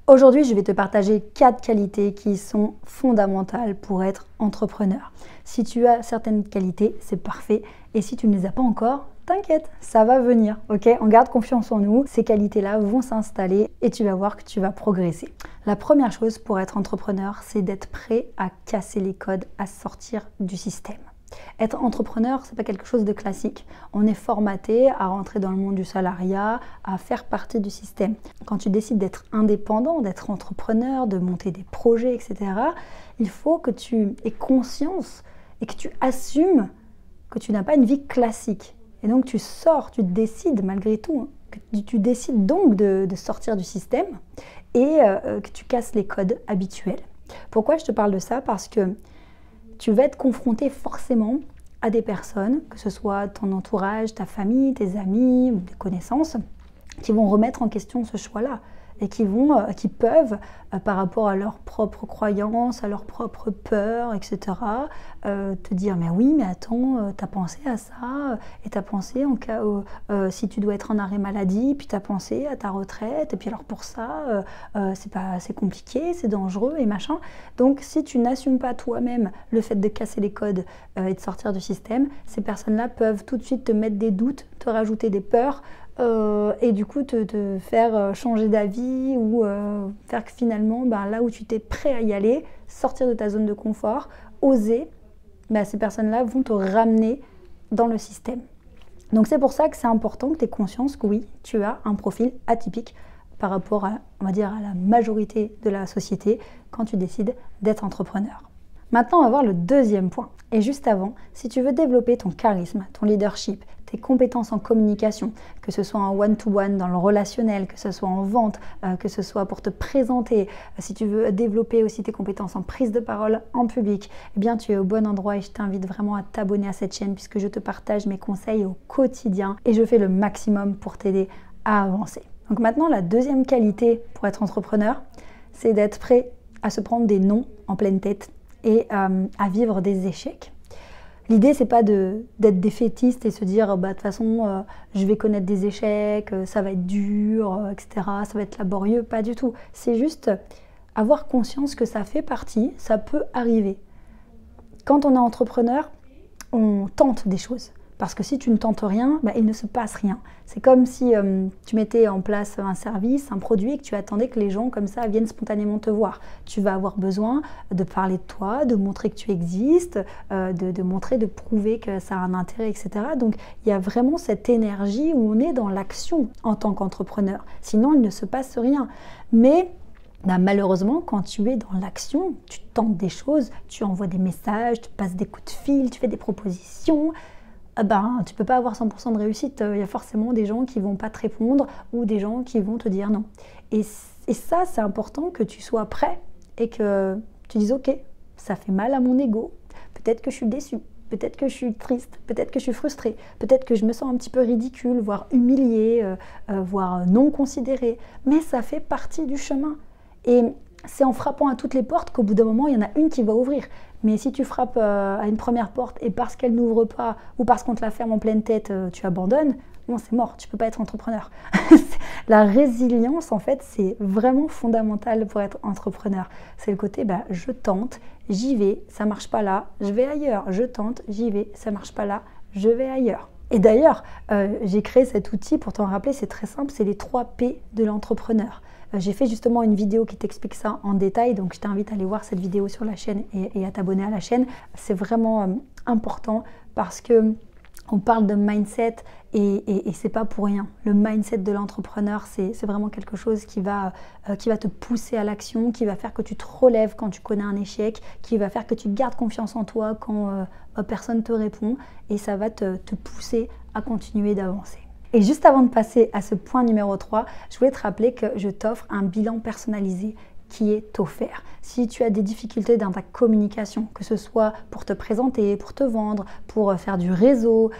Aujourd'hui, je vais te partager 4 qualités qui sont fondamentales pour être entrepreneur. Si tu as certaines qualités, c'est parfait. Et si tu ne les as pas encore, t'inquiète, ça va venir, ok? On garde confiance en nous, ces qualités-là vont s'installer et tu vas voir que tu vas progresser. La première chose pour être entrepreneur, c'est d'être prêt à casser les codes, à sortir du système. Être entrepreneur, c'est pas quelque chose de classique. On est formaté à rentrer dans le monde du salariat, à faire partie du système. Quand tu décides d'être indépendant, d'être entrepreneur, de monter des projets, etc., il faut que tu aies conscience et que tu assumes que tu n'as pas une vie classique. Et donc tu sors, tu décides malgré tout, que tu décides donc de sortir du système et que tu casses les codes habituels. Pourquoi je te parle de ça? Parce que tu vas être confronté forcément à des personnes, que ce soit ton entourage, ta famille, tes amis, des connaissances, qui vont remettre en question ce choix-là et qui peuvent, par rapport à leurs propres croyances, à leurs propres peurs, etc., te dire « mais oui, mais attends, t'as pensé à ça, et t'as pensé en cas si tu dois être en arrêt maladie, puis t'as pensé à ta retraite, et puis alors pour ça, c'est compliqué, c'est dangereux, et machin. » Donc si tu n'assumes pas toi-même le fait de casser les codes et de sortir du système, ces personnes-là peuvent tout de suite te mettre des doutes, te rajouter des peurs, et du coup te faire changer d'avis ou faire que finalement là où tu t'es prêt à y aller, sortir de ta zone de confort, oser, ces personnes-là vont te ramener dans le système. Donc c'est pour ça que c'est important que tu aies conscience que oui, tu as un profil atypique par rapport à, on va dire, à la majorité de la société quand tu décides d'être entrepreneur. Maintenant, on va voir le deuxième point. Et juste avant, si tu veux développer ton charisme, ton leadership, tes compétences en communication, que ce soit en one-to-one, dans le relationnel, que ce soit en vente, que ce soit pour te présenter, si tu veux développer aussi tes compétences en prise de parole en public, eh bien tu es au bon endroit et je t'invite vraiment à t'abonner à cette chaîne puisque je te partage mes conseils au quotidien et je fais le maximum pour t'aider à avancer. Donc maintenant, la deuxième qualité pour être entrepreneur, c'est d'être prêt à se prendre des non en pleine tête et à vivre des échecs. L'idée, c'est pas d'être défaitiste et se dire de toute façon, je vais connaître des échecs, ça va être dur, etc., ça va être laborieux, pas du tout. C'est juste avoir conscience que ça fait partie, ça peut arriver. Quand on est entrepreneur, on tente des choses. Parce que si tu ne tentes rien, il ne se passe rien. C'est comme si tu mettais en place un service, un produit et que tu attendais que les gens comme ça viennent spontanément te voir. Tu vas avoir besoin de parler de toi, de montrer que tu existes, de montrer, de prouver que ça a un intérêt, etc. Donc il y a vraiment cette énergie où on est dans l'action en tant qu'entrepreneur. Sinon, il ne se passe rien. Mais malheureusement, quand tu es dans l'action, tu tentes des choses, tu envoies des messages, tu passes des coups de fil, tu fais des propositions. Tu peux pas avoir 100% de réussite. Il y a forcément des gens qui vont pas te répondre ou des gens qui vont te dire non. Et ça, c'est important que tu sois prêt et que tu dises ok, ça fait mal à mon ego. Peut-être que je suis déçue, peut-être que je suis triste, peut-être que je suis frustrée, peut-être que je me sens un petit peu ridicule, voire humiliée, voire non considérée. Mais ça fait partie du chemin. Et c'est en frappant à toutes les portes qu'au bout d'un moment, il y en a une qui va ouvrir. Mais si tu frappes à une première porte et parce qu'elle n'ouvre pas ou parce qu'on te la ferme en pleine tête, tu abandonnes, bon, c'est mort, tu ne peux pas être entrepreneur. La résilience, en fait, c'est vraiment fondamental pour être entrepreneur. C'est le côté, je tente, j'y vais, ça ne marche pas là, je vais ailleurs. Je tente, j'y vais, ça ne marche pas là, je vais ailleurs. Et d'ailleurs, j'ai créé cet outil, pour t'en rappeler, c'est très simple, c'est les 3 P de l'entrepreneur. J'ai fait justement une vidéo qui t'explique ça en détail, donc je t'invite à aller voir cette vidéo sur la chaîne et à t'abonner à la chaîne. C'est vraiment important parce que on parle de mindset et c'est pas pour rien. Le mindset de l'entrepreneur, c'est vraiment quelque chose qui va te pousser à l'action, qui va faire que tu te relèves quand tu connais un échec, qui va faire que tu gardes confiance en toi quand personne te répond et ça va te pousser à continuer d'avancer. Et juste avant de passer à ce point numéro 3, je voulais te rappeler que je t'offre un bilan personnalisé qui est offert. Si tu as des difficultés dans ta communication, que ce soit pour te présenter, pour te vendre, pour faire du réseau,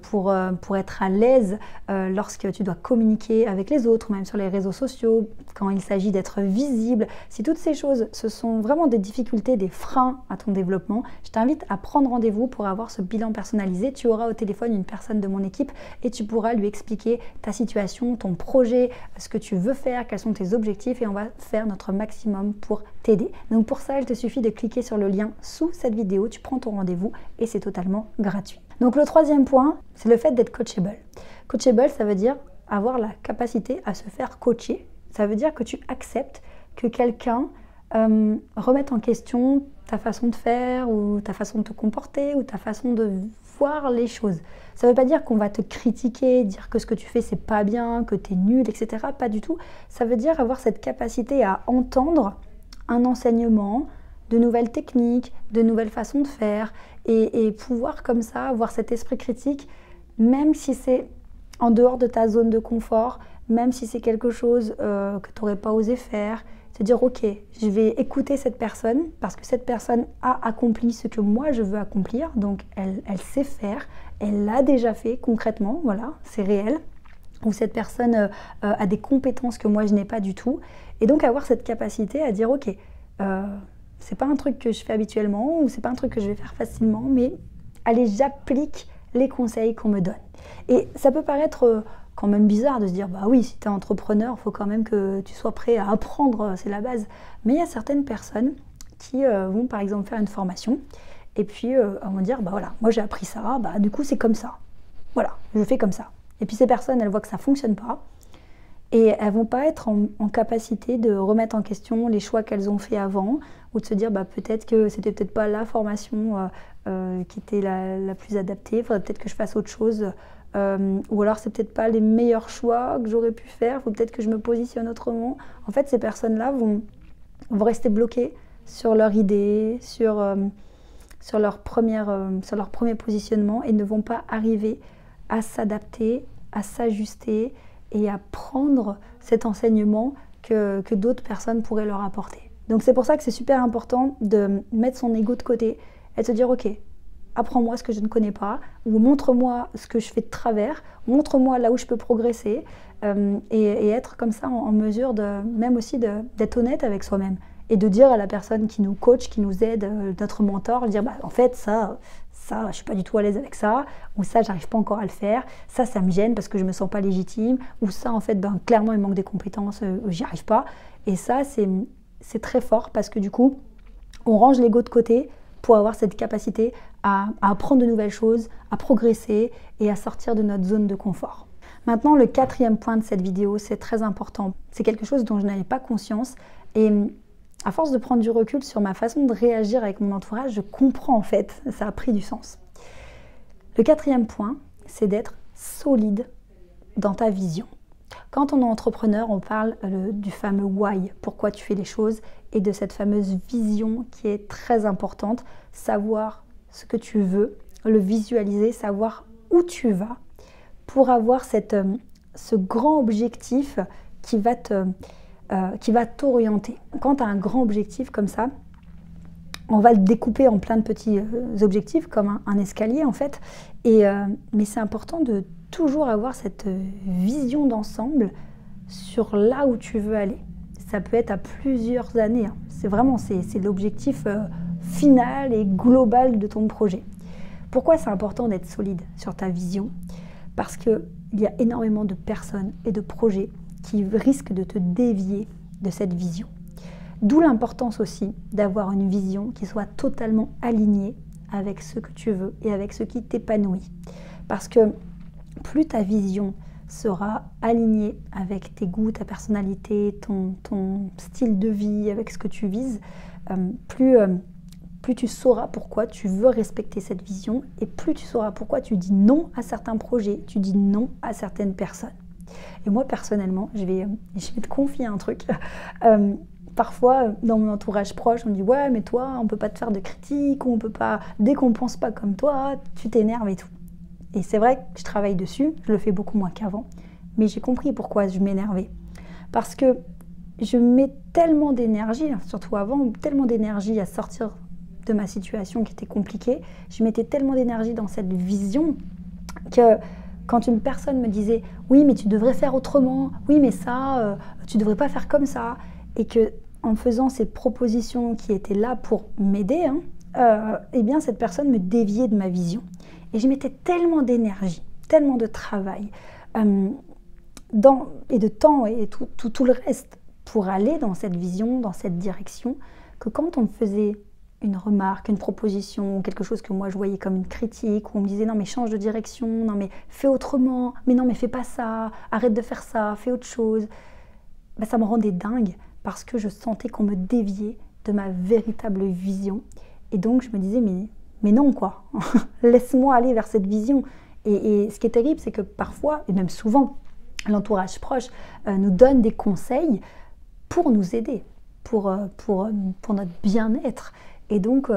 pour être à l'aise lorsque tu dois communiquer avec les autres, ou même sur les réseaux sociaux, quand il s'agit d'être visible, si toutes ces choses, ce sont vraiment des difficultés, des freins à ton développement, je t'invite à prendre rendez-vous pour avoir ce bilan personnalisé. Tu auras au téléphone une personne de mon équipe et tu pourras lui expliquer ta situation, ton projet, ce que tu veux faire, quels sont tes objectifs et on va faire notre maximum pour t'aider. Donc pour ça, il te suffit de cliquer sur le lien sous cette vidéo, tu prends ton rendez-vous et c'est totalement gratuit. Donc le 3e point, c'est le fait d'être coachable. Coachable, ça veut dire avoir la capacité à se faire coacher. Ça veut dire que tu acceptes que quelqu'un remette en question ta façon de faire ou ta façon de te comporter ou ta façon de voir les choses. Ça ne veut pas dire qu'on va te critiquer, dire que ce que tu fais c'est pas bien, que tu es nul, etc. Pas du tout. Ça veut dire avoir cette capacité à entendre un enseignement, de nouvelles techniques, de nouvelles façons de faire et pouvoir comme ça avoir cet esprit critique, même si c'est en dehors de ta zone de confort, même si c'est quelque chose que tu n'aurais pas osé faire, te dire ok, je vais écouter cette personne parce que cette personne a accompli ce que moi je veux accomplir, donc elle sait faire, elle l'a déjà fait concrètement, voilà, c'est réel, ou cette personne a des compétences que moi je n'ai pas du tout, et donc avoir cette capacité à dire ok, c'est pas un truc que je fais habituellement ou c'est pas un truc que je vais faire facilement, mais allez, j'applique les conseils qu'on me donne. Et ça peut paraître quand même bizarre de se dire bah oui, si tu es entrepreneur, il faut quand même que tu sois prêt à apprendre, c'est la base. Mais il y a certaines personnes qui vont par exemple faire une formation et puis elles vont dire bah voilà, moi j'ai appris ça, bah du coup c'est comme ça. Voilà, je fais comme ça. Et puis ces personnes, elles voient que ça fonctionne pas et elles vont pas être en capacité de remettre en question les choix qu'elles ont fait avant ou de se dire bah peut-être que c'était peut-être pas la formation qui était la plus adaptée, il faudrait peut-être que je fasse autre chose. Ou alors c'est peut-être pas les meilleurs choix que j'aurais pu faire, il faut peut-être que je me positionne autrement. En fait, ces personnes-là vont rester bloquées sur leur idée, sur leur premier positionnement et ne vont pas arriver à s'adapter, à s'ajuster et à prendre cet enseignement que d'autres personnes pourraient leur apporter. Donc c'est pour ça que c'est super important de mettre son ego de côté et de se dire ok, apprends-moi ce que je ne connais pas, ou montre-moi ce que je fais de travers, montre-moi là où je peux progresser, et être comme ça en mesure même aussi d'être honnête avec soi-même, et de dire à la personne qui nous coach, qui nous aide, notre mentor, dire bah, en fait ça je suis pas du tout à l'aise avec ça, ou ça j'arrive pas encore à le faire, ça me gêne parce que je me sens pas légitime, ou ça en fait ben, clairement il manque des compétences, j'y arrive pas, et ça c'est très fort parce que du coup on range l'ego de côté pour avoir cette capacité à apprendre de nouvelles choses, à progresser et à sortir de notre zone de confort. Maintenant, le 4e point de cette vidéo, c'est très important. C'est quelque chose dont je n'avais pas conscience et à force de prendre du recul sur ma façon de réagir avec mon entourage, je comprends en fait, ça a pris du sens. Le 4e point, c'est d'être solide dans ta vision. Quand on est entrepreneur, on parle du fameux why, pourquoi tu fais les choses, et de cette fameuse vision qui est très importante, savoir ce que tu veux, le visualiser, savoir où tu vas, pour avoir ce grand objectif qui va t'orienter. Quand tu as un grand objectif comme ça, on va le découper en plein de petits objectifs, comme un escalier en fait, mais c'est important de toujours avoir cette vision d'ensemble sur là où tu veux aller. Ça peut être à plusieurs années, hein. C'est l'objectif final et global de ton projet. Pourquoi c'est important d'être solide sur ta vision? Parce qu'il y a énormément de personnes et de projets qui risquent de te dévier de cette vision. D'où l'importance aussi d'avoir une vision qui soit totalement alignée avec ce que tu veux et avec ce qui t'épanouit. Parce que plus ta vision sera alignée avec tes goûts, ta personnalité, ton style de vie, avec ce que tu vises, plus tu sauras pourquoi tu veux respecter cette vision et plus tu sauras pourquoi tu dis non à certains projets, tu dis non à certaines personnes. Et moi personnellement, je vais te confier un truc. Parfois, dans mon entourage proche, on me dit « Ouais, mais toi, on peut pas te faire de critiques, ou on peut pas, dès qu'on pense pas comme toi, tu t'énerves et tout. » Et c'est vrai que je travaille dessus, je le fais beaucoup moins qu'avant, mais j'ai compris pourquoi je m'énervais. Parce que je mets tellement d'énergie, surtout avant, tellement d'énergie à sortir de ma situation qui était compliquée. Je mettais tellement d'énergie dans cette vision que quand une personne me disait « oui, mais tu devrais faire autrement, oui, mais ça, tu devrais pas faire comme ça », et que en faisant ces propositions qui étaient là pour m'aider, eh bien cette personne me déviait de ma vision. Et je mettais tellement d'énergie, tellement de travail, et de temps et tout le reste pour aller dans cette vision, dans cette direction, que quand on me faisait une remarque, une proposition, quelque chose que moi je voyais comme une critique, où on me disait non mais change de direction, non mais fais autrement, mais non mais fais pas ça, arrête de faire ça, fais autre chose, ben, ça me rendait dingue parce que je sentais qu'on me déviait de ma véritable vision. Et donc je me disais mais non quoi, laisse-moi aller vers cette vision. Et ce qui est terrible, c'est que parfois, et même souvent, l'entourage proche nous donne des conseils pour nous aider, pour notre bien-être. Et donc,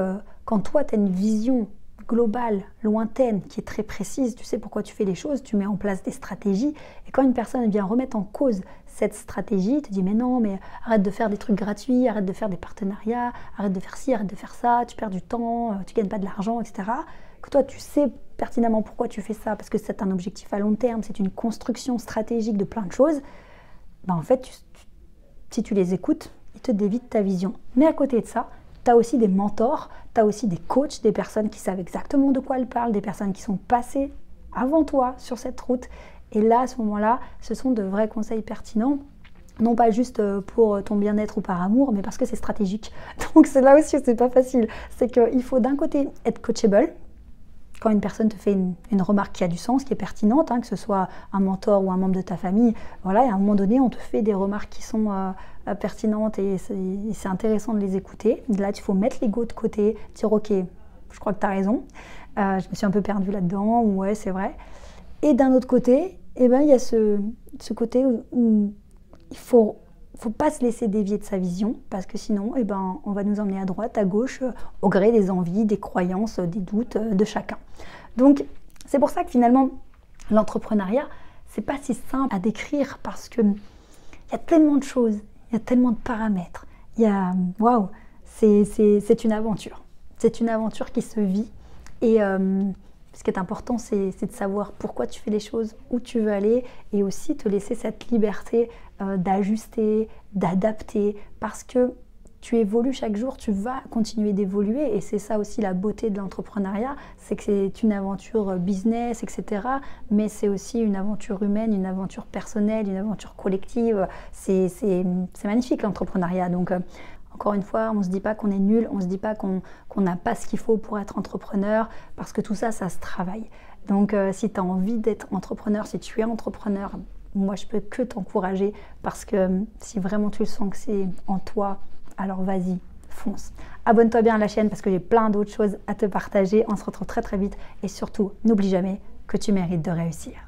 quand toi, tu as une vision globale, lointaine, qui est très précise, tu sais pourquoi tu fais les choses, tu mets en place des stratégies. Et quand une personne vient remettre en cause cette stratégie, te dit mais non, mais arrête de faire des trucs gratuits, arrête de faire des partenariats, arrête de faire ci, arrête de faire ça, tu perds du temps, tu gagnes pas de l'argent, etc. Que toi, tu sais pertinemment pourquoi tu fais ça, parce que c'est un objectif à long terme, c'est une construction stratégique de plein de choses, ben en fait, si tu les écoutes, ils te dévient de ta vision. Mais à côté de ça, tu as aussi des mentors, tu as aussi des coachs, des personnes qui savent exactement de quoi elles parlent, des personnes qui sont passées avant toi sur cette route. Et là, à ce moment-là, ce sont de vrais conseils pertinents, non pas juste pour ton bien-être ou par amour, mais parce que c'est stratégique. Donc c'est là aussi, c'est pas facile. C'est qu'il faut d'un côté être coachable. Quand une personne te fait une remarque qui a du sens, qui est pertinente, que ce soit un mentor ou un membre de ta famille, voilà, et à un moment donné, on te fait des remarques qui sont pertinentes et c'est intéressant de les écouter. Là, il faut mettre l'ego de côté, dire « Ok, je crois que tu as raison, je me suis un peu perdue là-dedans, ou ouais, c'est vrai. » Et d'un autre côté, eh ben, il y a ce côté où il faut pas se laisser dévier de sa vision, parce que sinon, eh ben, on va nous emmener à droite, à gauche, au gré des envies, des croyances, des doutes de chacun. Donc, c'est pour ça que finalement, l'entrepreneuriat, c'est pas si simple à décrire, parce que il y a tellement de choses, il y a tellement de paramètres. Waouh, c'est une aventure. C'est une aventure qui se vit. Et ce qui est important, c'est de savoir pourquoi tu fais les choses, où tu veux aller, et aussi te laisser cette liberté d'ajuster, d'adapter, parce que tu évolues chaque jour, tu vas continuer d'évoluer, et c'est ça aussi la beauté de l'entrepreneuriat, c'est que c'est une aventure business, etc., mais c'est aussi une aventure humaine, une aventure personnelle, une aventure collective. C'est magnifique l'entrepreneuriat. Donc encore une fois, on ne se dit pas qu'on est nul, on ne se dit pas qu'on n'a pas ce qu'il faut pour être entrepreneur, parce que tout ça, ça se travaille. Donc si tu as envie d'être entrepreneur, si tu es entrepreneur, moi je peux que t'encourager, parce que si vraiment tu le sens que c'est en toi, alors vas-y, fonce. Abonne-toi bien à la chaîne parce que j'ai plein d'autres choses à te partager. On se retrouve très très vite, et surtout, n'oublie jamais que tu mérites de réussir.